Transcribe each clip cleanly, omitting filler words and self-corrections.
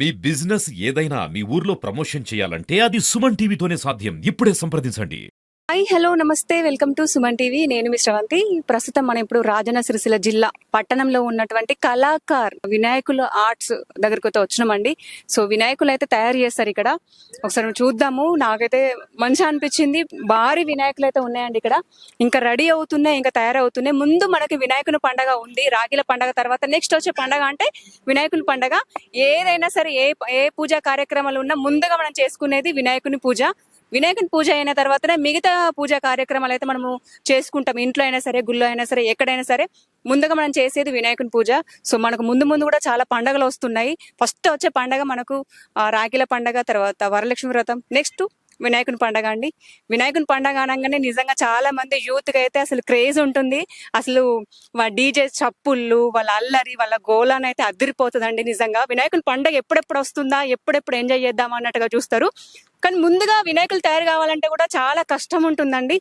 మీ business ఏదైనా మీ ఊర్లో promotion చేయాలంటే అది సుమన్ టీవీతోనే సాధ్యం. ఇప్పుడే సంప్రదించండి. హాయ్ హలో నమస్తే వెల్కమ్ టు సుమన్ టీవీ. నేను మీ శ్రవంతి. ప్రస్తుతం మనం ఇప్పుడు రాజన్న సిరిసిల్ల జిల్లా పట్టణంలో ఉన్నటువంటి కళాకార్ వినాయకుల ఆర్ట్స్ దగ్గరకు అయితే వచ్చినామండి. సో వినాయకులు అయితే తయారు చేస్తారు ఇక్కడ. ఒకసారి చూద్దాము. నాకైతే మంచిగా అనిపించింది. భారీ వినాయకులు అయితే ఉన్నాయండి ఇక్కడ. ఇంకా రెడీ అవుతున్నాయి, ఇంకా తయారవుతున్నాయి. ముందు మనకి వినాయకుని పండగ ఉంది. రాగిల పండగ తర్వాత నెక్స్ట్ వచ్చే పండగ అంటే వినాయకుని పండగ. ఏదైనా సరే ఏ పూజా కార్యక్రమాలు ఉన్నా ముందుగా మనం చేసుకునేది వినాయకుని పూజ. వినాయకుని పూజ అయిన తర్వాతనే మిగతా పూజా కార్యక్రమాలు అయితే మనము చేసుకుంటాం. ఇంట్లో అయినా సరే, గుళ్ళో అయినా సరే, ఎక్కడైనా సరే ముందుగా మనం చేసేది వినాయకుని పూజ. సో మనకు ముందు కూడా చాలా పండగలు వస్తున్నాయి. ఫస్ట్ వచ్చే పండగ మనకు రాఖీల పండగ, తర్వాత వరలక్ష్మి వ్రతం, నెక్స్ట్ వినాయకుని పండగ అండి. వినాయకుని పండగ అనగానే నిజంగా చాలా మంది యూత్ కి అయితే అసలు క్రేజ్ ఉంటుంది. అసలు డీజే చప్పుళ్ళు, వాళ్ళ అల్లరి, వాళ్ళ గోళానైతే అదిరిపోతుందండి. నిజంగా వినాయకుని పండగ ఎప్పుడెప్పుడు వస్తుందా, ఎప్పుడెప్పుడు ఎంజాయ్ చేద్దాం అన్నట్టుగా చూస్తారు. కానీ ముందుగా వినాయకులు తయారు కావాలంటే కూడా చాలా కష్టం ఉంటుందండి.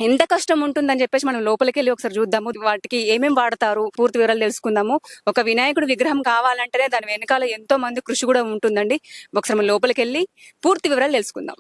ఎంత కష్టం ఉంటుందని చెప్పేసి మనం లోపలికి వెళ్ళి ఒకసారి చూద్దాము. వాటికి ఏమేమి వాడతారు పూర్తి వివరాలు తెలుసుకుందాము. ఒక వినాయకుడు విగ్రహం కావాలంటేనే దాని వెనకాల ఎంతో మంది కృషి కూడా ఉంటుందండి. ఒకసారి మనం లోపలికి వెళ్ళి పూర్తి వివరాలు తెలుసుకుందాం.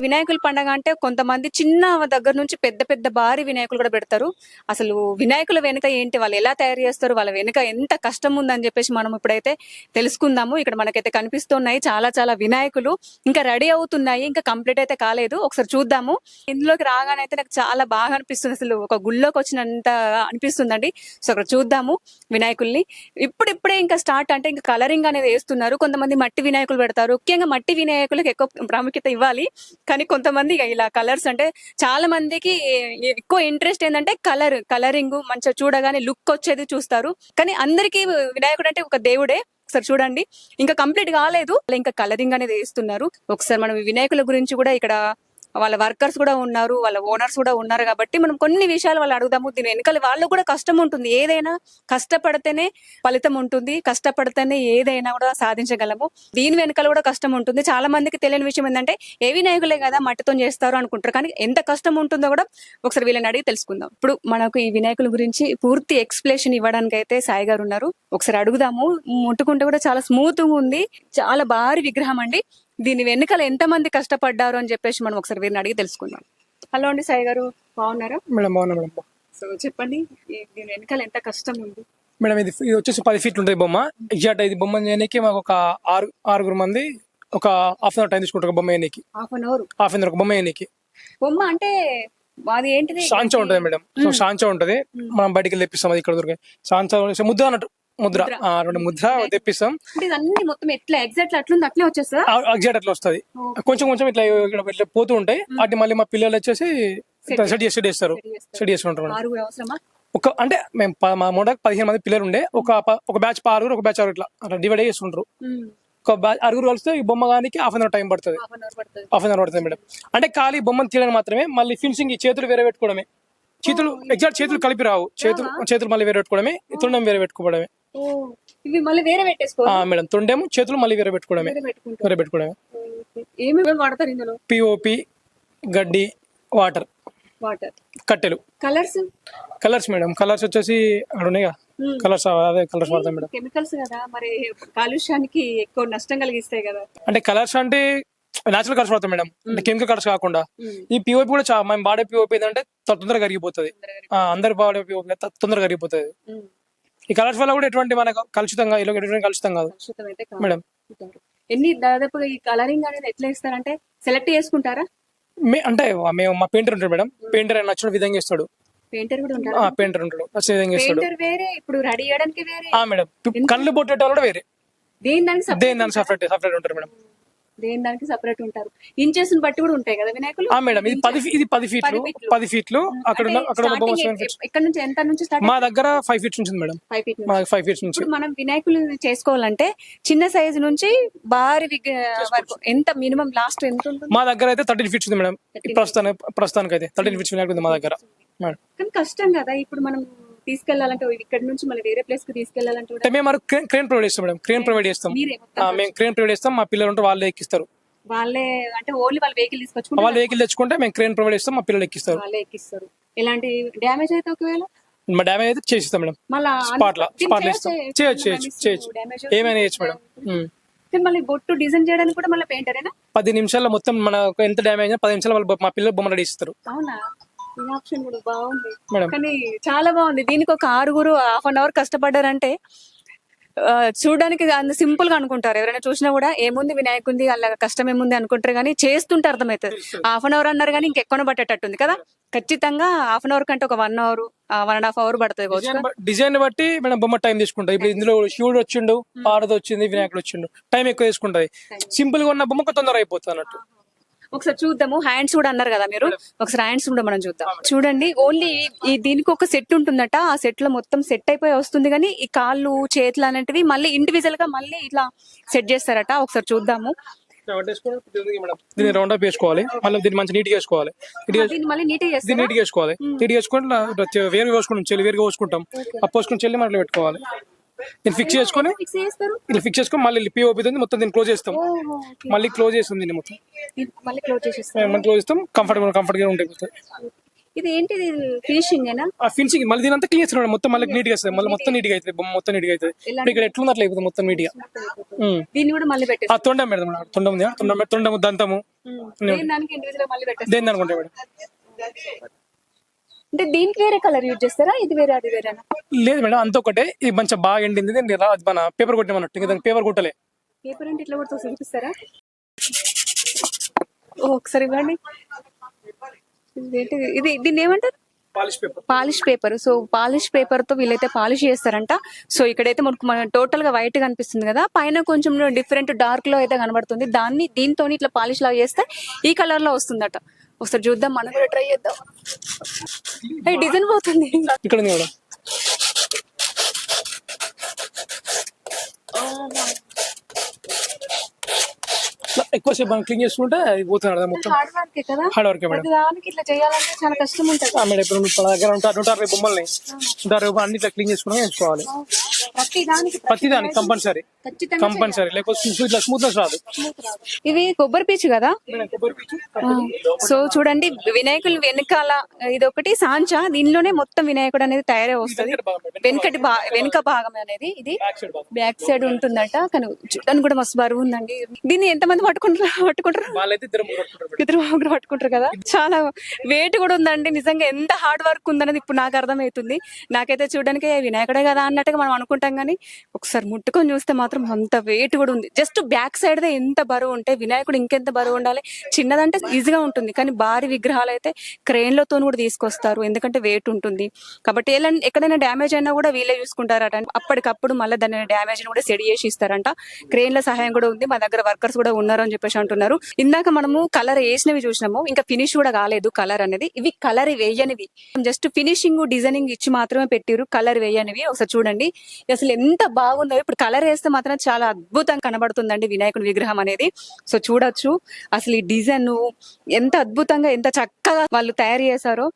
వినాయకుల పండగ అంటే కొంతమంది చిన్న దగ్గర నుంచి పెద్ద పెద్ద భారీ వినాయకులు కూడా పెడతారు. అసలు వినాయకుల వెనుక ఏంటి, వాళ్ళు ఎలా తయారు చేస్తారు, వాళ్ళ వెనుక ఎంత కష్టం ఉందని చెప్పేసి మనం ఇప్పుడైతే తెలుసుకుందాము. ఇక్కడ మనకైతే కనిపిస్తున్నాయి చాలా చాలా వినాయకులు. ఇంకా రెడీ అవుతున్నాయి, ఇంకా కంప్లీట్ అయితే కాలేదు. ఒకసారి చూద్దాము. ఇందులోకి రాగానే అయితే నాకు చాలా బాగా అనిపిస్తుంది. అసలు ఒక గుళ్ళోకి వచ్చినంత అనిపిస్తుందండి. సో అక్కడ చూద్దాము వినాయకుల్ని. ఇప్పుడిప్పుడే ఇంకా స్టార్ట్, అంటే ఇంకా కలరింగ్ అనేది వేస్తున్నారు. కొంతమంది మట్టి వినాయకులు పెడతారు. ముఖ్యంగా మట్టి వినాయకులకు ఎక్కువ ప్రాముఖ్యత ఇవ్వాలి. కానీ కొంతమంది ఇలా కలర్స్ అంటే చాలా మందికి ఎక్కువ ఇంట్రెస్ట్ ఏంటంటే కలరింగ్ మంచిగా చూడగానే లుక్ వచ్చేది చూస్తారు. కానీ అందరికీ వినాయకుడు అంటే ఒక దేవుడే. ఒకసారి చూడండి, ఇంకా కంప్లీట్ కాలేదు, ఇంకా కలరింగ్ అనేది వేస్తున్నారు. ఒకసారి మనం వినాయకుల గురించి కూడా ఇక్కడ వాళ్ళ వర్కర్స్ కూడా ఉన్నారు, వాళ్ళ ఓనర్స్ కూడా ఉన్నారు కాబట్టి మనం కొన్ని విషయాలు వాళ్ళు అడుగుదాము. దీని వెనకాల వాళ్ళు కూడా కష్టం ఉంటుంది. ఏదైనా కష్టపడితేనే ఫలితం ఉంటుంది, కష్టపడితేనే ఏదైనా కూడా సాధించగలము. దీని వెనకాల కూడా కష్టం ఉంటుంది. చాలా మందికి తెలియని విషయం ఏంటంటే ఏ వినాయకులే కదా మట్టితో చేస్తారు అనుకుంటారు, కానీ ఎంత కష్టం ఉంటుందో కూడా ఒకసారి వీళ్ళని అడిగి తెలుసుకుందాం. ఇప్పుడు మనకు ఈ వినాయకుల గురించి పూర్తి ఎక్స్ప్లెనేషన్ ఇవ్వడానికి అయితే సాయి గారు ఉన్నారు. ఒకసారి అడుగుదాము. ముట్టుకుంటే కూడా చాలా స్మూత్ గా ఉంది. చాలా భారీ విగ్రహం అండి. దీని వెనుకలు ఎంత మంది కష్టపడ్డారు అని చెప్పేసి మనం ఒకసారి వీరిని అడిగి తెలుసుకుందాం. హలో అండి సాయి గారు, బాగున్నారా? మేడం బాగున్నా మేడం. సో చెప్పండి, దీని వెనకాల ఎంత కష్టం ఉంది? మేడం ఇది వచ్చేసి 10 ఫీట్లు ఉంటుంది బొమ్మ. ఎగ్జాక్ట్ ఇది బొమ్మ చేయడానికి మాకు ఒక ఆరుగురు మంది ఒక హాఫ్ అన్ అవర్ టైం తీసుకుంటారు బొమ్మ చేయడానికి. హాఫ్ అన్ అవర్ ఒక బొమ్మ చేయడానికి. బొమ్మ అంటే అది ఏంటిది? సాంచా ఉంటది మేడం. సో సాంచా ఉంటది, మనం బయటికి తెప్పిస్తాం. అది ఇక్కడ దొరికాయి సాంచా ముద్ర అన్నట్టు. రెండు ముద్ర తెప్పిస్తాం. అన్ని మొత్తం ఎట్లా ఎగ్జాక్ట్ అట్లుంది అట్లే వచ్చేస్తా? ఎగ్జాక్ట్ అట్లా వస్తుంది. కొంచెం కొంచెం ఇట్లా ఇట్లా పోతూ ఉంటాయి. వాటిని మళ్ళీ మా పిల్లలు వచ్చేసి సెట్ చేస్తారు. సెట్ చేసుకుంటారు. అంటే మేము మా మూడకి 15 మంది పిల్లలు ఉండే, ఒక బ్యాచ్ 6, ఒక బ్యాచ్ 6 ఇట్లా డివైడ్ చేస్తుంటారు. ఒక బ్యాచ్ 6 కలిస్తే ఈ బొమ్మ గానికి హాఫ్ అన్ అవర్ టైం పడుతుంది. హాఫ్ అన్ అవర్ పడుతుంది మేడం. అంటే ఖాళీ బొమ్మను తీయడానికి మాత్రమే. మళ్ళీ ఫినిషింగ్ చేతులు వేరే పెట్టుకోవడమే. చేతులు కలిపి రావు. చేతులు మళ్ళీ వేరే పెట్టుకోవడమే, తొండం వేరే పెట్టుకోవడమే మేడం. తొండేమో చేతులు మళ్ళీ వేరే పెట్టుకోవడమే. పిఓపి, గడ్డి, వాటర్, కట్టెలు. Colours madam. కలర్స్ వచ్చేసి అక్కడ ఉన్నాయి. కలర్స్ అదే కలర్స్ వాడతాం మేడం. కెమికల్స్ కదా, మరి కాలుష్యానికి ఎక్కువ నష్టం కలిగిస్తాయి కదా. అంటే కలర్స్ అంటే నేచురల్ కలర్స్ వాడతాం మేడం, అంటే కెమికల్ కలర్స్ కాకుండా. ఈ పిఓపి కూడా మేము వాడే పిఓపి ఏంటంటే తొందరగా కరిగిపోతుంది. అందరు వాడే పిఓపి తొందరగా కరిగిపోతుంది. ఈ కలర్స్ వల్ల కూడా ఎటువంటి మనకు కలుషితంగా ఇలా ఎటువంటి కలుషితం కాదు మేడం. ఎన్ని దాదాపుగా ఈ కలరింగ్ అనేది ఎట్లా ఇస్తారంటే సెలెక్ట్ చేసుకుంటారా? అంటే మేము మా పెయింటర్ ఉంటాడు మేడం, పెయింటర్ ఆయన నచ్చిన విధంగా ఇస్తాడు. పెయింటర్ కూడా ఉంటారు. పెయింటర్ ఉంటాడు, నచ్చిన విధంగా ఇస్తాడు. పెయింటర్ వేరే, ఇప్పుడు రెడీ చేయడానికి వేరే. మేడం కళ్ళు పొట్టేటోళ్ళు కూడా వేరే, దేని దానికి దానికి సపరేట్ ఉంటారు మేడం. దేని దానికి సపరేట్ ఉంటారు. ఇంచెస్ బట్టి కూడా ఉంటాయి కదా వినాయకులు. మేడం ఇది 10 ఫీట్లు అక్కడ ఇక్కడ నుంచి ఎంత నుంచి స్టార్ట్? మా దగ్గర 5 ఫీట్స్ నుంచి మేడం. 5 ఫీట్స్ నుంచి. మనం వినాయకులు చేసుకోవాలంటే చిన్న సైజు నుంచి భారీ వరకు ఎంత మినిమం లాస్ట్ ఎంత ఉంటుంది? మా దగ్గర అయితే 13 ఫీట్స్ ఉంది మేడం. ప్రస్తుతానికి అయితే 13 ఫీట్స్ వినాయకుడు ఉంది మా దగ్గర. కానీ కష్టం కదా ఇప్పుడు మనం తీసుకెళ్లాలంటే, ఇక్కడ నుంచి మళ్ళీ వేరే ప్లేస్ కి తీసుకెళ్లాలంటే మేము క్రేన్ ప్రొవైడ్ చేస్తాం మేడం. క్రేన్ ప్రొవైడ్ చేస్తాం, మేము క్రేన్ ప్రొవైడ్ చేస్తాం. మా పిల్లలు ఉంటే వాళ్ళే ఎక్కిస్తారు. వాళ్ళే అంటే ఓన్లీ వాళ్ళ వెహికల్ తీసుకొచ్చుకుంటే, వాళ్ళ వెహికల్ తెచ్చుకుంటే మేము క్రేన్ ప్రొవైడ్ చేస్తాం, మా పిల్లలు ఎక్కిస్తారు. వాళ్ళే ఎక్కిస్తారు. ఎలాంటి డ్యామేజ్ అయితే ఒకవేళ మా డ్యామేజ్ అయితే చేసిస్తాం మేడం. స్పాట్ లో ఇస్తాం. చేయొచ్చు ఏమైనా చేయొచ్చు మేడం. మళ్ళీ బొట్టు డిజైన్ చేయడానికి కూడా మళ్ళీ పెయింటరేనా? 10 నిమిషాల్లో మొత్తం మనకు ఎంత డ్యామేజ్ అయినా 10 నిమిషాలు మా పిల్లలు బొమ్మ రెడీ ఇస్తారు. అవునా? ఈ ఆప్షన్ కూడా బాగుంది మేడం. కానీ చాలా బాగుంది. దీనికి ఒక 6 హాఫ్ అన్ అవర్ కష్టపడ్డారంటే చూడడానికి అంత సింపుల్ గా అనుకుంటారు. ఎవరైనా చూసినా కూడా ఏముంది వినాయకుంది అలా కష్టం ఏముంది అనుకుంటారు, కానీ చేస్తుంటే అర్థమవుతుంది. హాఫ్ అన్ అవర్ అన్నారు కానీ ఇంకెక్కువ పట్టేటట్టుంది కదా. ఖచ్చితంగా హాఫ్ అన్ అవర్ కంటే ఒక 1 అవర్ 1.5 అవర్ పడుతుంది. డిజైన్ బట్టి మనం బొమ్మ టైం తీసుకుంటాం. ఇప్పుడు ఇందులో శివుడు వచ్చిండు, పార్వతి వచ్చింది, వినాయకుడు వచ్చిండు, టైం ఎక్కువ తీసుకుంటది. సింపుల్ గా ఉన్న బొమ్మ తొందరగా అయిపోతుంది అన్నట్టు. ఒకసారి చూద్దాము. హ్యాండ్స్ కూడా అన్నారు కదా మీరు, ఒకసారి హ్యాండ్స్ కూడా మనం చూద్దాం. చూడండి, ఓన్లీ ఈ దీనికి ఒక సెట్ ఉంటుందట. ఆ సెట్ లో మొత్తం సెట్ అయిపోయి వస్తుంది, కానీ ఈ కాళ్ళు చేతులు అనేటివి మళ్ళీ ఇండివిజువల్ గా మళ్ళీ ఇట్లా సెట్ చేస్తారట. ఒకసారి చూద్దాము. దీన్ని రౌండ్ అప్ వేసుకోవాలి, మళ్ళీ దీన్ని మంచి నీట్ గా వేసుకోవాలి. మళ్ళీ నీట్ గా వేసుకోవాలి. నీట్ గా వేసుకుంటే వేరుగా పోసుకుంటాం, చెల్లి వేరుగా పోసుకుంటాం. అప్పు పోసుకుని చెల్లి మళ్ళీ పెట్టుకోవాలి. దీన్ని ఫిక్స్ చేసుకొని ఇలా ఫిక్స్ చేసుకొని మళ్ళీ పిఓపి మొత్తం దీన్ని క్లోజ్ చేస్తాం. మళ్ళీ క్లోజ్ చేస్తుంది దీన్ని మొత్తం మళ్ళీ క్లోజ్ చేస్తాం. కంఫర్ట్ గా ఉంటుంది. ఇది ఏంటి ఫినిషింగ్ ఏనా? ఫినిషింగ్ మళ్ళీ దీని అంతా క్లీన్ చేస్తున్నాడు, మొత్తం మళ్ళీ నీట్ గా వస్తుంది. మళ్ళీ మొత్తం నీట్ గా అవుతుంది, బొమ్మ మొత్తం నీట్ గా అవుతుంది. ఇక్కడ ఎట్లుంది అట్లా అయిపోతుంది మొత్తం నీట్ గా. దీన్ని కూడా మళ్ళీ పెట్టేసి తొండం పెడదాం. తొండము దంతము దేని అనుకుంటా మేడం. అంటే దీనికి వేరే కలర్ యూజ్ చేస్తారా? ఇది వేరే అది వేరేనా? లేదు మేడం, అంత ఒకటే. ఇది మంచిగా బాగా ఎండింది, మన పేపర్ కొట్టేమన్నట్టు. ఇంకా దానికి పేపర్ కొట్టలే. పేపర్ అంటే ఇట్లా కొడుతూ చూపిస్తారా? ఒకసారి ఇవ్వండి. ఇది దీన్ని ఏమంటారు? Polish paper. So polish paper తో వీళ్ళైతే పాలిష్ చేస్తారంట. సో ఇక్కడైతే మనకు టోటల్ గా వైట్ గా కనిపిస్తుంది కదా, పైన కొంచెం డిఫరెంట్ డార్క్ లో అయితే కనబడుతుంది. దీంతో ఇట్లా పాలిష్ లాగా చేస్తే ఈ కలర్ లో వస్తుందట. ఒకసారి చూద్దాం, మనం కూడా ట్రై చేద్దాం. డిజైన్ పోతుంది ఇక్కడ ఎక్కువసేపు మనం క్లీన్ చేసుకుంటే పోతున్నాడు మొత్తం. హార్డ్ వర్క్ కదా, హార్డ్ వర్క్ మేడం. దానికి ఇట్లా చేయాలంటే చాలా కష్టం ఉంటుంది. మేడం ఇప్పుడు మన దగ్గర 160 బొమ్మల్ని 160 అన్ని ఇట్లా క్లీన్ చేసుకుని వేసుకోవాలి. ప్రతి దానికి కంపల్సరీ లేకపోతే ఇట్లా స్మూత్నెస్ రాదు. ఇవి కొబ్బరి పీచు కదా. సో చూడండి, వినాయకులు వెనకాల ఇది ఒకటి సాంచా, దీనిలోనే మొత్తం వినాయకుడు అనేది తయారై వస్తుంది. వెనుక భాగం అనేది ఇది బ్యాక్ సైడ్ ఉంటుందట. కానీ చూడడానికి కూడా మస్తు బరువు ఉందండి. దీన్ని ఎంతమంది పట్టుకుంటారు? ఇద్దరు ముగ్గురు పట్టుకుంటారు కదా. చాలా వెయిట్ కూడా ఉందండి. నిజంగా ఎంత హార్డ్ వర్క్ ఉందనేది ఇప్పుడు నాకు అర్థమవుతుంది. నాకైతే చూడడానికి వినాయకుడే కదా అన్నట్టుగా మనం అనుకుంటాం, కానీ ఒకసారి ముట్టుకొని చూస్తే మాత్రం అంత వెయిట్ కూడా ఉంది. జస్ట్ బ్యాక్ సైడ్ దే ఎంత బరువు ఉంటే వినాయకుడు ఇంకెంత బరువు ఉండాలి. చిన్నదంటే ఈజీగా ఉంటుంది, కానీ భారీ విగ్రహాలు అయితే క్రేన్లతో కూడా తీసుకొస్తారు, ఎందుకంటే వెయిట్ ఉంటుంది కాబట్టి. ఎక్కడైనా డ్యామేజ్ అయినా కూడా వీళ్ళే చూసుకుంటారట. అప్పటికప్పుడు మళ్ళీ దాని డ్యామేజ్ కూడా సెట్ చేసి ఇస్తారంట. క్రేన్ల సహాయం కూడా ఉంది. మా దగ్గర వర్కర్స్ కూడా ఉన్నారు అని చెప్పేసి అంటున్నారు. ఇందాక మనము కలర్ వేసినవి చూసినాము, ఇంకా ఫినిష్ కూడా కాలేదు కలర్ అనేది. ఇవి కలర్ వేయనివి, జస్ట్ ఫినిషింగ్ డిజైనింగ్ ఇచ్చి మాత్రమే పెట్టిరు, కలర్ వేయనివి. ఒకసారి చూడండి అసలు ఎంత బాగుందో. ఇప్పుడు కలర్ వేస్తే మాత్రం చాలా అద్భుతంగా కనబడుతుందండి వినాయకుడి విగ్రహం అనేది. సో చూడొచ్చు అసలు ఈ డిజైన్ ఎంత అద్భుతంగా, ఎంత చక్కగా వాళ్ళు తయారు చేశారో.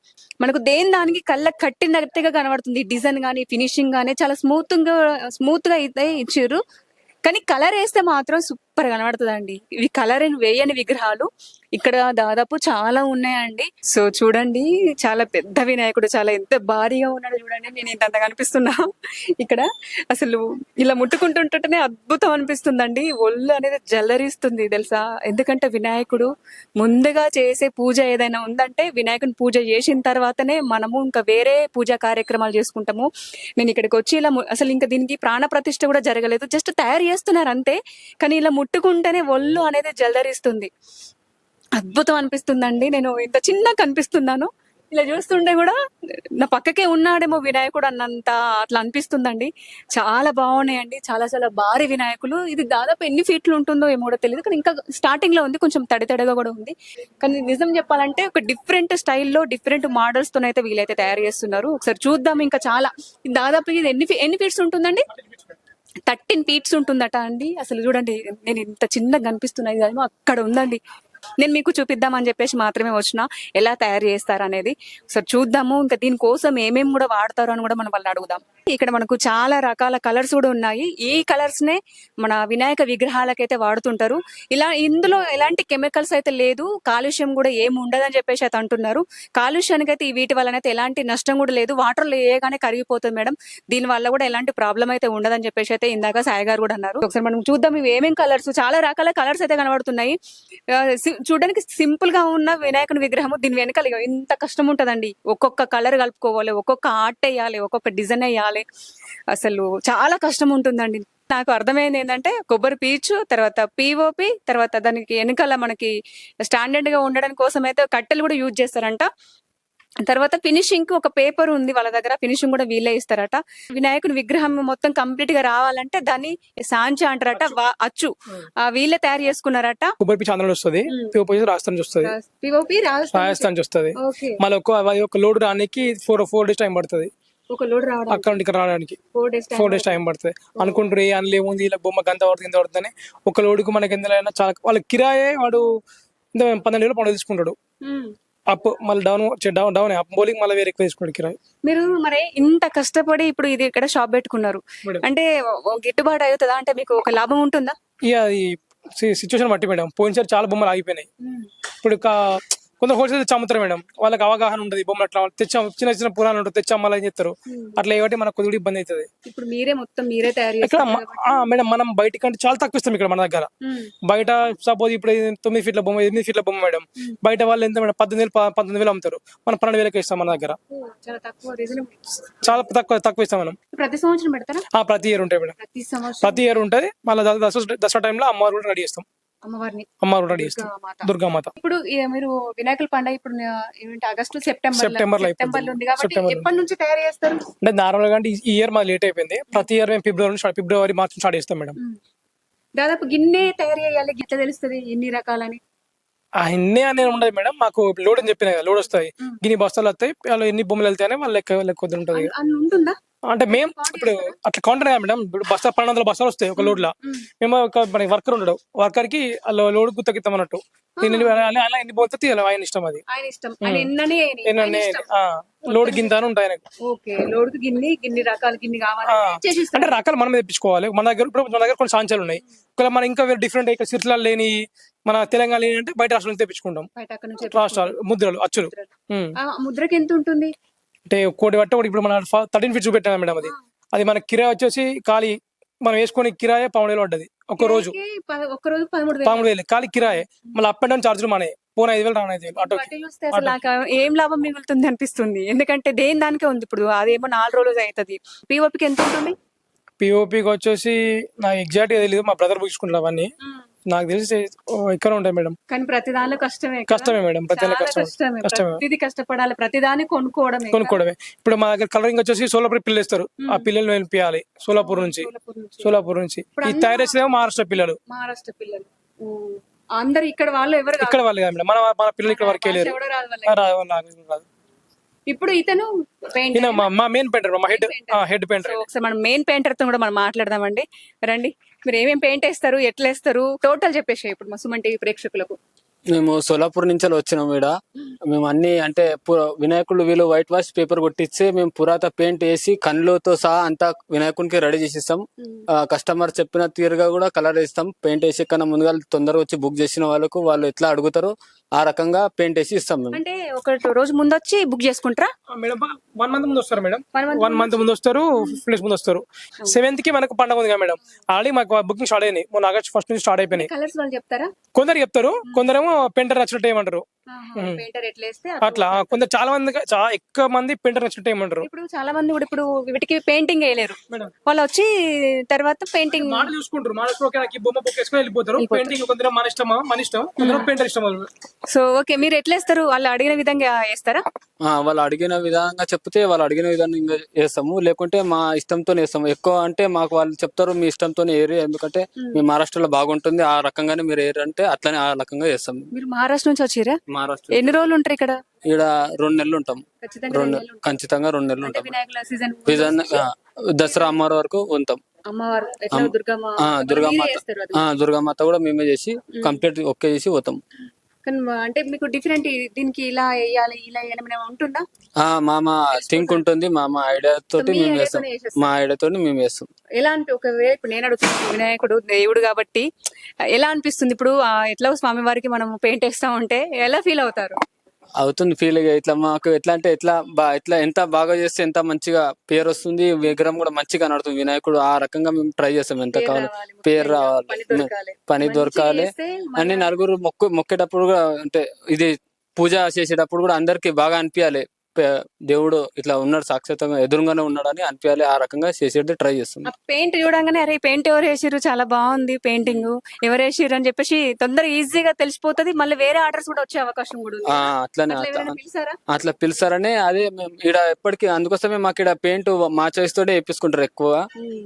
మనకు దానికి కళ్ళకి కట్టినట్టుగా కనబడుతుంది. డిజైన్ గానీ ఫినిషింగ్ గానీ చాలా స్మూత్ గా అయితే ఇచ్చారు, కానీ కలర్ వేస్తే మాత్రం సూపర్ కనబడుతుందండి. ఇవి కలరింగ్ వేయని విగ్రహాలు ఇక్కడ దాదాపు చాలా ఉన్నాయండి. సో చూడండి, చాలా పెద్ద వినాయకుడు, చాలా ఎంత భారీగా ఉన్నాడు చూడండి. నేను ఇంత కనిపిస్తున్నా ఇక్కడ. అసలు ఇలా ముట్టుకుంటుంటేనే అద్భుతం అనిపిస్తుందండి. ఒళ్ళు అనేది జల్లరిస్తుంది తెలుసా. ఎందుకంటే వినాయకుడు ముందుగా చేసే పూజ ఏదైనా ఉందంటే వినాయకుని పూజ చేసిన తర్వాతనే మనము ఇంకా వేరే పూజా కార్యక్రమాలు చేసుకుంటాము. నేను ఇక్కడికి వచ్చి ఇలా అసలు ఇంకా దీనికి ప్రాణ ప్రతిష్ఠ కూడా జరగలేదు, జస్ట్ తయారు చేస్తున్నారు అంతే. కానీ ఇలా ముట్టుకుంటేనే ఒళ్ళు అనేది జల్దరిస్తుంది. అద్భుతం అనిపిస్తుందండి. నేను ఇంత చిన్న కనిపిస్తున్నాను, ఇలా చూస్తుంటే కూడా నా పక్కకే ఉన్నాడేమో వినాయకుడు అన్నంత అట్లా అనిపిస్తుందండి. చాలా బాగున్నాయండి, చాలా చాలా భారీ వినాయకులు. ఇది దాదాపు ఎన్ని ఫీట్లు ఉంటుందో ఏమో కూడా తెలియదు, కానీ ఇంకా స్టార్టింగ్ లో ఉంది, కొంచెం తడితడిగా కూడా ఉంది. కానీ నిజం చెప్పాలంటే ఒక డిఫరెంట్ స్టైల్లో డిఫరెంట్ మోడల్స్ తోనైతే వీలైతే తయారు చేస్తున్నారు. ఒకసారి చూద్దాం. ఇంకా చాలా దాదాపు ఇది ఎన్ని ఫీట్స్ ఉంటుందండి? 13 ఫీట్స్ ఉంటుందట అండి. అసలు చూడండి, నేను ఇంత చిన్నగా కనిపిస్తున్నాయి కానీ అక్కడ ఉందండి. నేను మీకు చూపిద్దామని చెప్పేసి మాత్రమే వచ్చిన, ఎలా తయారు చేస్తారు అనేది. ఒకసారి చూద్దాము. ఇంకా దీనికోసం ఏమేమి కూడా వాడతారు అని కూడా మనం వాళ్ళని అడుగుదాం. ఇక్కడ మనకు చాలా రకాల కలర్స్ కూడా ఉన్నాయి. ఈ కలర్స్ నే మన వినాయక విగ్రహాలకైతే వాడుతుంటారు. ఇందులో ఎలాంటి కెమికల్స్ అయితే లేదు, కాలుష్యం కూడా ఏమి ఉండదని చెప్పేసి అయితే అంటున్నారు. కాలుష్యానికి అయితే వీటి వల్ల అయితే ఎలాంటి నష్టం కూడా లేదు. వాటర్ లో వేయగానే కరిగిపోతుంది మేడం. దీని వల్ల కూడా ఎలాంటి ప్రాబ్లం అయితే ఉండదని చెప్పేసి అయితే ఇందాక సాయి గారు కూడా అన్నారు. ఒకసారి మనం చూద్దాం ఇవి ఏమేమి కలర్స్. చాలా రకాల కలర్స్ అయితే కనబడుతున్నాయి. చూడడానికి సింపుల్ గా ఉన్న వినాయకుని విగ్రహము, దీని వెనకాల ఇంత కష్టం ఉంటదండి. ఒక్కొక్క కలర్ కలుపుకోవాలి, ఒక్కొక్క ఆర్ట్ వేయాలి, ఒక్కొక్క డిజైన్ వేయాలి. అసలు చాలా కష్టం ఉంటుందండి. నాకు అర్థమైంది ఏంటంటే కొబ్బరి పీచు, తర్వాత పిఓపి, తర్వాత దానికి వెనకాల మనకి స్టాండర్డ్ గా ఉండడం కోసం అయితే కట్టెలు కూడా యూజ్ చేస్తారంట. తర్వాత ఫినిషింగ్ కి ఒక పేపర్ ఉంది వాళ్ళ దగ్గర, ఫినిషింగ్ కూడా వీళ్ళే ఇస్తారట. వినాయకుని విగ్రహం మొత్తం కంప్లీట్ గా రావాలంటే దాన్ని సాంచా అంటారట, అచ్చు వీళ్ళే తయారు చేసుకున్నారట. కొబ్బరి పీచు ఆంధ్రలో వస్తుంది, పిఓపి రాజస్థాన్ వస్తుంది, పిఓపి రాజస్థాన్ వస్తుంది. మళ్ళీ ఒక లోడ్ రానికి 4 days టైం పడుతుంది. ఒక లోడ్ రావడం అక్కడ ఇక్కడ రావడానికి 4 days టైం పడుతుంది. అనుకుంటారు ఏ అందులో ఏముంది, ఇలా బొమ్మ గంత పడుతుంది ఇంత పడుతుంది. ఒక లోడుకు మనకి ఎందులో చాలా వాళ్ళ కిరాయే వాడు 12,000 పండుగ తీసుకుంటాడు. అప్ మళ్ళీ డౌన్ అప్ బౌలింగ్ మళ్ళీ వేరే ఎక్కువ తీసుకుంటాడు కిరాయి. మీరు మరి ఇంత కష్టపడి ఇప్పుడు ఇది ఇక్కడ షాప్ పెట్టుకున్నారు అంటే గిట్టుబాటు అవుతుందా? అంటే మీకు ఒక లాభం ఉంటుందా? ఇక సిచ్యువేషన్ బట్టి మేడం. పోయినసారి చాలా బొమ్మలు ఆగిపోయినాయి. ఇప్పుడు కొందరు హోల్సేల్ తెచ్చి అమ్ముతారు మేడం, వాళ్ళకి అవగాహన ఉంటుంది. బొమ్మలు అట్లా తెచ్చాం, చిన్న చిన్న పురాణాలు ఉంటుంది, తెచ్చి అమ్మాలని చెప్తారు. అట్లా ఏమంటే మనకు కొద్దిగా ఇబ్బంది అవుతుంది. ఇప్పుడు మీరే తయారు ఇక్కడ మేడం మనం బయట కంటే చాలా తక్కువ ఇస్తాం ఇక్కడ మన దగ్గర. బయట సపోజ్ ఇప్పుడు 9 ఫీట్ల బొమ్మ 8 ఫీట్ల బొమ్మ మేడం, బయట వాళ్ళు ఎంత మేడం 18,000 అమ్ముతారు, మనం 12,000 ఇస్తాం మన దగ్గర. చాలా తక్కువ ఇస్తాం మనం. ప్రతి సంవత్సరం పెడతారా? ప్రతి ఇయర్ ఉంటాయి మేడం, ప్రతి ఇయర్ ఉంటుంది. మళ్ళీ దసరా టైంలో అమ్మవారు కూడా రెడీ చేస్తాం. అమ్మవారు రెడీ చేస్తాం, దుర్గామాత. ఇప్పుడు మీరు వినాయకుల పండుగ ఇప్పుడు ఆగస్టు సెప్టెంబర్ లో ఉంది కాబట్టి ఎప్పటి నుంచి తయారు చేస్తారు? అంటే నార్మల్ గా ఈ ఇయర్ మాది లేట్ అయిపోయింది. ప్రతి ఇయర్ మేము ఫిబ్రవరి మార్చి స్టార్ట్ చేస్తాం మేడం. దాదాపు గిన్నె తయారు చేయాలి, గిట్ల తెలుస్తుంది ఎన్ని రకాలని? అన్నీ అనేది ఉండదు మేడం. మాకు లోడ్ అని చెప్పిన లోడ్ వస్తాయి, గిన్ని బస్తాలు వస్తాయి, వాళ్ళు ఎన్ని బొమ్మలు వెళ్తాయని వాళ్ళ లెక్క ఉంటుంది. ఉంటుందా? అంటే మేము ఇప్పుడు అట్లా కౌంటర్ కదా మేడం. ఇప్పుడు 1200 బస్తాలు వస్తాయి ఒక లోడ్ లా. మేము మన వర్కర్ ఉండడు, వర్కర్ కి లోడ్ గుత్తకిస్తాం అన్నట్టు. అలా ఎన్ని పోతే ఆయన ఇష్టం, అది లోడ్ గింత అని ఉంటాయి అంటే రకాలు మనం తెప్పించుకోవాలి. మన దగ్గర కొన్ని సాంచాలు ఉన్నాయి. ఒకవేళ మన ఇంకా డిఫరెంట్ ఇక్కడ సిరిసిల్ల లేని, మన తెలంగాణ లేని అంటే బయట రాష్ట్రాల నుంచి తెప్పించుకుంటాం. రాష్ట్రాలు ముద్రలు అచ్చులు. ముద్రకి ఎంత ఉంటుంది అంటే కోటి బట్ట ఇప్పుడు మన 13 ఫీట్ చూపెట్టాం మేడం. అది మన కిరాయి వచ్చేసి ఖాళీ మనం వేసుకొని కిరాయి 13,000 పడ్డది ఒక రోజు. 13,000 ఖాళీ కిరాయి. మళ్ళీ అప్ అండ్ డౌన్ చార్జీలు మన పోనీ 5,000 రాను 5,000. ఏం లాభం మిగులుతుంది అనిపిస్తుంది, ఎందుకంటే దేని దానికే ఉంది. ఇప్పుడు అదేమో 4 రోజులు అవుతుంది. పిఓపికి ఎంత ఉంటుంది? పిఓపికి వచ్చేసి నాకు ఎగ్జాక్ట్ గా తెలియదు, మా బ్రదర్ చూసుకుంటారు అవన్నీ. నాకు తెలిసి ఇక్కడ ఉంటాయి మేడం. కానీ ప్రతిదానిలో కష్టమే మేడం, ప్రతిదానిలో కష్టమే. కష్టపడాలి, ప్రతిదాని కొనుక్కోవడమే. ఇప్పుడు మా దగ్గర కలరింగ్ వచ్చేసి సోలాపూర్ పిల్లలు ఇస్తారు. ఆ పిల్లలు వెళ్ళిపోయాలి సోలాపూర్ నుంచి. ఈ తయారు చేసేదేమో మహారాష్ట్ర పిల్లలు. అందరు ఇక్కడ వాళ్ళు ఎవరు ఇక్కడ వాళ్ళు కాదు మేడం, మన పిల్లలు ఇక్కడ వరకు వెళ్ళారు. ఇప్పుడు ఇతను మా మెయిన్ పెయింటర్, మా హెడ్ పెయింటర్. ఒకసారి మనం మెయిన్ పెయింటర్ తో కూడా మనం మాట్లాడదామండి. రండి, మీరు ఏమేమి పెయింట్ వేస్తారు, ఎట్లా వేస్తారు, టోటల్ చెప్పేసి ఇప్పుడు మా సుమన్ టీవీ ప్రేక్షకులకు. మేము సోలాపూర్ నుంచి వచ్చినాం ఈడ. మేము అన్ని అంటే వినాయకుడు వీళ్ళు వైట్ వాష్ పేపర్ కొట్టిస్తే మేము పురాత పెయింట్ వేసి కళ్ళతో సహా అంతా వినాయకునికి రెడీ చేసిస్తాం. కస్టమర్ చెప్పిన తీరుగా కూడా కలర్ వేస్తాం. పెయింట్ వేసే కన్నా ముందుగా తొందరగా వచ్చి బుక్ చేసిన వాళ్ళకు వాళ్ళు ఎట్లా అడుగుతారో ఆ రకంగా పెయింట్ వేసి ఇస్తాం మేము. అంటే ఒక రోజు ముందు వచ్చి బుక్ చేసుకుంటారా? మేడం 1 మంత్ ముందు వస్తారు మేడం. 1 మంత్ ముందు వస్తారు, 15 days ముందు వస్తారు. 7th కి మనకు పండుగ ఉంది కదా మేడం. ఆల్రెడీ మాకు బుకింగ్ స్టార్ట్ అయింది. మొన్న August 1st నుంచి స్టార్ట్ అయిపోయినాయి. కలర్స్ వాళ్ళు చెప్తారా? కొందరు చెప్తారు, కొందరేమో పెయింటర్ నచ్చినట్టు ఏమంటారు. పెయింటర్ ఎట్లా వేస్తే అట్లా కొందరు చాలా ఎక్కువ మంది పెయింటర్ నచ్చినట్టు ఏమంటారు. ఇప్పుడు చాలా మంది కూడా ఇప్పుడు వీటికి పెయింటింగ్ వేయలేరు. మేడం వాళ్ళు వచ్చి తర్వాత పెయింటింగ్ మాట చూసుకుంటారు. మాట బొమ్మ బుక్ వేసుకొని వెళ్ళిపోతారు. పెయింటింగ్ కొందరు మన ఇష్టమా, మన ఇష్టం. కొందరు పెయింటర్ ఇష్టం వాళ్ళు. సో ఓకే, మీరు ఎట్లా వేస్తారు? వాళ్ళు అడిగిన విధంగా వేస్తారా? వాళ్ళు అడిగిన విధంగా చెప్తే వాళ్ళు అడిగిన విధంగా వేస్తాము, లేకుంటే మా ఇష్టంతో వేస్తాము. ఎక్కువ అంటే మాకు వాళ్ళు చెప్తారు మీ ఇష్టంతో ఏరి, ఎందుకంటే మీ మహారాష్ట్రలో బాగుంటుంది ఆ రకంగానే మీరు ఏరి అంటే అట్లనే ఆ రకంగా చేస్తాం. మీరు మహారాష్ట్ర నుంచి వచ్చిరా? మహారాష్ట్ర ఎన్ని రోజులు ఉంటారు ఇక్కడ? ఈడ 2 నెలలు ఉంటాం. ఖచ్చితంగా 2 నెలలు ఉంటాం. వినాయకుల సీజన్ దసరా అమ్మవారి వరకు ఉంటాం. అమ్మవారు ఎట్లా దుర్గామాత కూడా మేమే చేసి కంప్లీట్ ఓకే చేసి పోతాం. కానీ అంటే మీకు డిఫరెంట్ దీనికి ఇలా వేయాలి ఇలా వేయాలి ఏమైనా ఉంటుందా? మామ థింక్ ఉంటుంది. మా ఐడియా తోటి మేము వేస్తాం. మా ఐడియా తోటి మేము వేస్తాం. ఎలా ఒకవేళ ఇప్పుడు నేను అడుగుతున్నాను, వినాయకుడు దేవుడు కాబట్టి ఎలా అనిపిస్తుంది ఇప్పుడు? ఎట్లా స్వామివారికి మనం పెయింట్ వేస్తా ఉంటే ఎలా ఫీల్ అవుతారు? అవుతుంది ఫీల్. ఇట్లా మాకు ఎట్లా అంటే ఎట్లా ఎంత బాగా చేస్తే ఎంత మంచిగా పేరు వస్తుంది, విగ్రహం కూడా మంచిగా నడుతుంది వినాయకుడు. ఆ రకంగా మేము ట్రై చేస్తాం. ఎంత కావాలి పేరు రావాలి, పని దొరకాలి అని నలుగురు మొక్కేటప్పుడు కూడా అంటే ఇది పూజ చేసేటప్పుడు కూడా అందరికి బాగా అనిపించాలి. దేవుడు ఇట్లా ఉన్నాడు, సాక్షాత్తంగా ఎదురుగానే ఉన్నాడు అని అనిపించాలి. ఆ రకంగా చేసేది ట్రై చేస్తాం. పెయింట్ చూడంగానే అరే పెయింట్ ఎవరు వేసిర్రు, చాలా బాగుంది పెయింటింగ్, ఎవరు వేసిర్రు అని చెప్పేసి తొందరగా ఈజీగా తెలిసిపోతుంది. మళ్ళీ వేరే ఆర్డర్స్ కూడా వచ్చే అవకాశం కూడా ఉంది. అట్లనే అట్లా పిలుస్తారని అదే మేము ఈడ ఎప్పటికీ అందుకోసమే మాకు ఈడ పెయింట్ మా చాయిస్ తోటే వేపించుకుంటారు ఎక్కువ.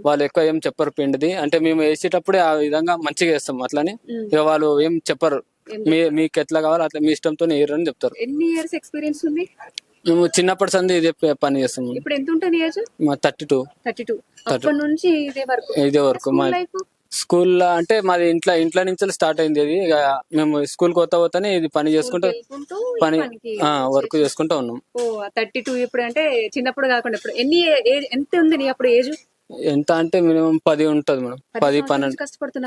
వాళ్ళు ఎక్కువ ఏం చెప్పరు పెయింట్ది, అంటే మేము వేసేటప్పుడే ఆ విధంగా మంచిగా వేస్తాం. అట్లని ఇక వాళ్ళు ఏం చెప్పరు, మీకు ఎట్లా కావాలో అట్లా మీ ఇష్టంతో వేయరని చెప్తారు. ఎన్ని ఇయర్స్ ఎక్స్పీరియన్స్ ఉంది? మేము చిన్నప్పటి సంది ఇదే పని చేస్తాము. ఇప్పుడు ఎంత ఉంటుంది ఏజ్? 32 అప్పటి నుంచి ఇదే వరకు. మా స్కూల్లో అంటే మాది ఇంట్లో నుంచి స్టార్ట్ అయింది. అది ఇక మేము స్కూల్ పోతానే ఇది పని చేసుకుంటూ పని వర్క్ చేసుకుంటూ ఉన్నాం. 32 ఇప్పుడు అంటే చిన్నప్పుడు కాకుండా ఇప్పుడు ఎంత ఉంది నీ అప్పుడు ఏజ్? ఎంత అంటే మినిమం 10 ఉంటది మేడం.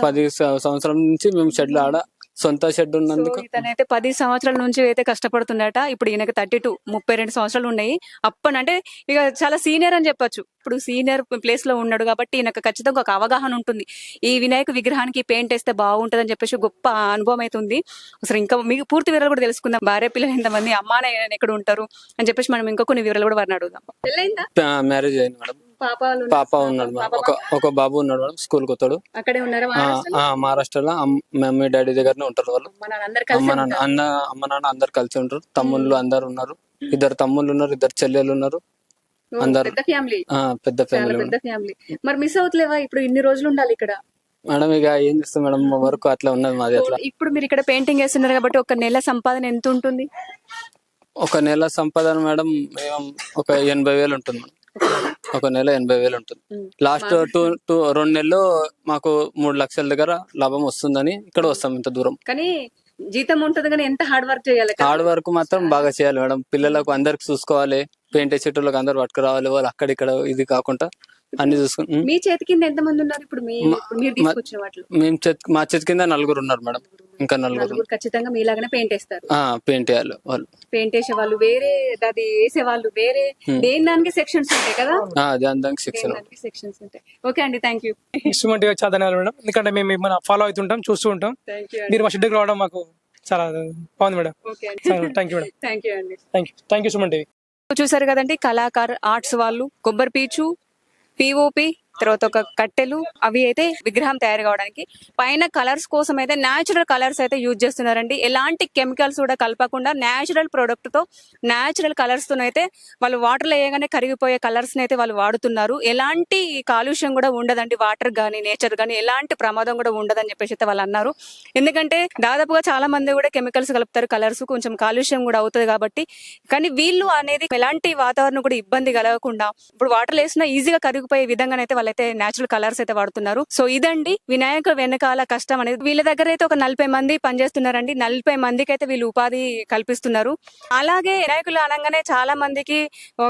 10 సంవత్సరాల నుంచి మేము షెడ్ ఆడ సొంత షెడ్ ఉన్నందుకు. ఇతనైతే 10 సంవత్సరాల నుంచి అయితే కష్టపడుతుందట. ఇప్పుడు ఈయనకి 32 సంవత్సరాలు ఉన్నాయి. అప్పనంటే ఇక చాలా సీనియర్ అని చెప్పొచ్చు. ఇప్పుడు సీనియర్ ప్లేస్ లో ఉన్నాడు కాబట్టి ఈయనకు ఖచ్చితంగా ఒక అవగాహన ఉంటుంది. ఈ వినాయక విగ్రహానికి పెయింట్ వేస్తే బాగుంటది అని చెప్పేసి గొప్ప అనుభవం అవుతుంది. అసలు ఇంకా మీకు పూర్తి వివరాలు కూడా తెలుసుకుందాం. భార్య పిల్లలు ఎంతమంది, అమ్మా నాయన ఎక్కడ ఉంటారు అని చెప్పేసి మనం ఇంకా కొన్ని వివరాలు కూడా వారిని అడుగుదాం. మ్యారేజ్ అయింది మేడం. పాప ఉన్నాడు మేడం. ఒక బాబు ఉన్నాడు మేడం. స్కూల్ కి వస్తాడు. అక్కడే ఉన్నారు మహారాష్ట్రలో. మమ్మీ డాడీ దగ్గరనే ఉంటారు వాళ్ళు. అమ్మ నాన్న అందరు కలిసి ఉంటారు. తమ్ముళ్ళు అందరు ఉన్నారు. 2 తమ్ముళ్ళు ఉన్నారు, 2 చెల్లెలు ఉన్నారు. అందరు పెద్ద ఫ్యామిలీ. మరి మిస్ అవుతలేవా? ఇప్పుడు ఇన్ని రోజులు ఉండాలి ఇక్కడ. మేడం ఇక ఏం చేస్తాం మేడం, వర్క్ అట్లా ఉన్నది మాది. అట్లా ఇప్పుడు మీరు ఇక్కడ పెయింటింగ్ వేస్తున్నారు కాబట్టి ఒక నెల సంపాదన ఎంత ఉంటుంది? ఒక నెల సంపాదన మేడం ఒక 80,000 ఉంటుంది. ఒక నెల 80,000 ఉంటుంది. లాస్ట్ 2 నెలలు మాకు 3 లక్షల దగ్గర లాభం వస్తుందని ఇక్కడ వస్తాం ఇంత దూరం. కానీ జీతం ఉంటుంది కానీ ఎంత హార్డ్ వర్క్ చేయాలి. హార్డ్ వర్క్ మాత్రం బాగా చేయాలి మేడం. పిల్లలకు అందరికి చూసుకోవాలి, పెయింట్ వేసేటోళ్ళకి అందరు పట్టుకురావాలి. వాళ్ళు అక్కడిక్కడ ఇది కాకుండా అన్ని చూసుకుని. మీ చేతి కింద ఎంత మంది ఉన్నారు ఇప్పుడు? మా చేతి కింద 4 ఉన్నారు మేడం. ఇంకా 4 ఖచ్చితంగా మీలాగానే పెయింట్ వేస్తారు. పెయింట్ వేయాలి వాళ్ళు. పెయింట్ వేసే వాళ్ళు వేరే, అది వేసే వాళ్ళు వేరే, దేని దానికి సెక్షన్స్ ఉంటాయి కదా. దానికి సెక్షన్స్ ఉంటాయి. ఓకే అండి, థ్యాంక్ యూ. ఇన్స్ట్రుమెంట్ చాలా ధన్యవాదాలు మేడం. ఎందుకంటే మేము మన ఫాలో అవుతుంటాం, చూస్తూ ఉంటాం. మీరు మా షెడ్కి రావడం మాకు చాలా బాగుంది madam. Thank you madam. Thank you Suman TV. చూసారు కదండి, కళాకార్ ఆర్ట్స్ వాళ్ళు కొబ్బరి పీచు, పిఓపి, తర్వాత ఒక కట్టెలు, అవి అయితే విగ్రహం తయారు కావడానికి పైన కలర్స్ కోసం అయితే న్యాచురల్ కలర్స్ అయితే యూజ్ చేస్తున్నారండి. ఎలాంటి కెమికల్స్ కూడా కలపకుండా న్యాచురల్ ప్రొడక్ట్ తో, న్యాచురల్ కలర్స్ తో అయితే వాళ్ళు వాటర్లో వేయగానే కరిగిపోయే కలర్స్ అయితే వాళ్ళు వాడుతున్నారు. ఎలాంటి కాలుష్యం కూడా ఉండదండి, వాటర్ గానీ నేచర్ గానీ ఎలాంటి ప్రమాదం కూడా ఉండదని చెప్పేసి అయితే వాళ్ళు అన్నారు. ఎందుకంటే దాదాపుగా చాలా మంది కూడా కెమికల్స్ కలుపుతారు, కలర్స్ కొంచెం కాలుష్యం కూడా అవుతుంది కాబట్టి. కానీ వీళ్ళు అనేది ఎలాంటి వాతావరణం కూడా ఇబ్బంది కలగకుండా ఇప్పుడు వాటర్ వేసినా ఈజీగా కరిగిపోయే విధంగానైతే వాళ్ళు వాళ్ళైతే నేచురల్ కలర్స్ అయితే వాడుతున్నారు. సో ఇదండి వినాయక వెనకాల కష్టం అనేది. వీళ్ళ దగ్గర అయితే ఒక 40 మంది పనిచేస్తున్నారండి. 40 మందికి అయితే వీళ్ళు ఉపాధి కల్పిస్తున్నారు. అలాగే వినాయకులు అనగానే చాలా మందికి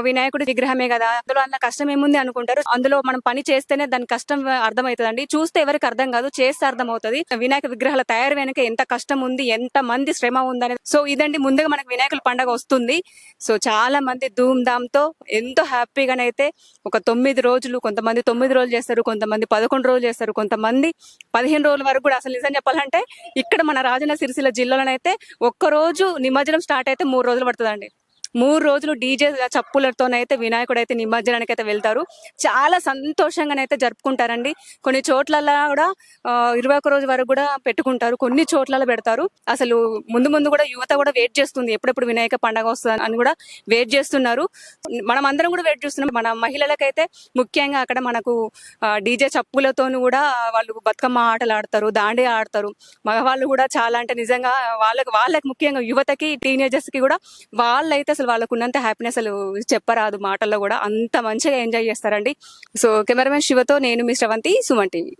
వినాయకుడి విగ్రహమే కదా, అందులో అన్న కష్టం ఏముంది అనుకుంటారు. అందులో మనం పని చేస్తేనే దాని కష్టం అర్థమవుతుందండి. చూస్తే ఎవరికి అర్థం కాదు, చేస్తే అర్థం అవుతుంది వినాయక విగ్రహాల తయారు వెనక ఎంత కష్టం ఉంది, ఎంత మంది శ్రమ ఉందనేది. సో ఇదండి, ముందుగా మనకు వినాయకుల పండుగ వస్తుంది. సో చాలా మంది ధూమ్ ధామ్ తో ఎంతో హ్యాపీగానైతే ఒక 9 రోజులు, కొంతమంది 9 రోజులు చేస్తారు, కొంతమంది 11 రోజులు చేస్తారు, కొంతమంది 15 రోజుల వరకు కూడా. అసలు నిజం చెప్పాలంటే ఇక్కడ మన రాజన్న సిరిసిల్ల జిల్లాలోనైతే ఒక్క రోజు నిమజ్జనం స్టార్ట్ అయితే 3 రోజులు పడుతుందండి. 3 రోజులు డీజే చప్పులతోనైతే వినాయకుడు అయితే నిమజ్జనానికి అయితే వెళ్తారు. చాలా సంతోషంగానైతే జరుపుకుంటారండి. కొన్ని చోట్లలో కూడా 21 రోజు వరకు కూడా పెట్టుకుంటారు, కొన్ని చోట్లలో పెడతారు. అసలు ముందు ముందు కూడా యువత కూడా వెయిట్ చేస్తుంది, ఎప్పుడెప్పుడు వినాయక పండుగ వస్తుంది అని కూడా వెయిట్ చేస్తున్నారు. మనం అందరం కూడా వెయిట్ చేస్తున్నాం. మన మహిళలకైతే ముఖ్యంగా అక్కడ మనకు డీజే చప్పులతోను కూడా వాళ్ళు బతుకమ్మ ఆటలు ఆడతారు, దాండియా ఆడతారు. మగవాళ్ళు కూడా చాలా అంటే నిజంగా వాళ్ళకి ముఖ్యంగా యువతకి, టీనేజర్స్ కి కూడా వాళ్ళైతే అసలు వాళ్ళకు ఉన్నంత హ్యాపీనెస్ అసలు చెప్పరాదు మాటల్లో కూడా. అంత మంచిగా ఎంజాయ్ చేస్తారండి. సో కెమెరామెన్ శివతో నేను మీ శ్రవంతి, సుమన్ టీవీ.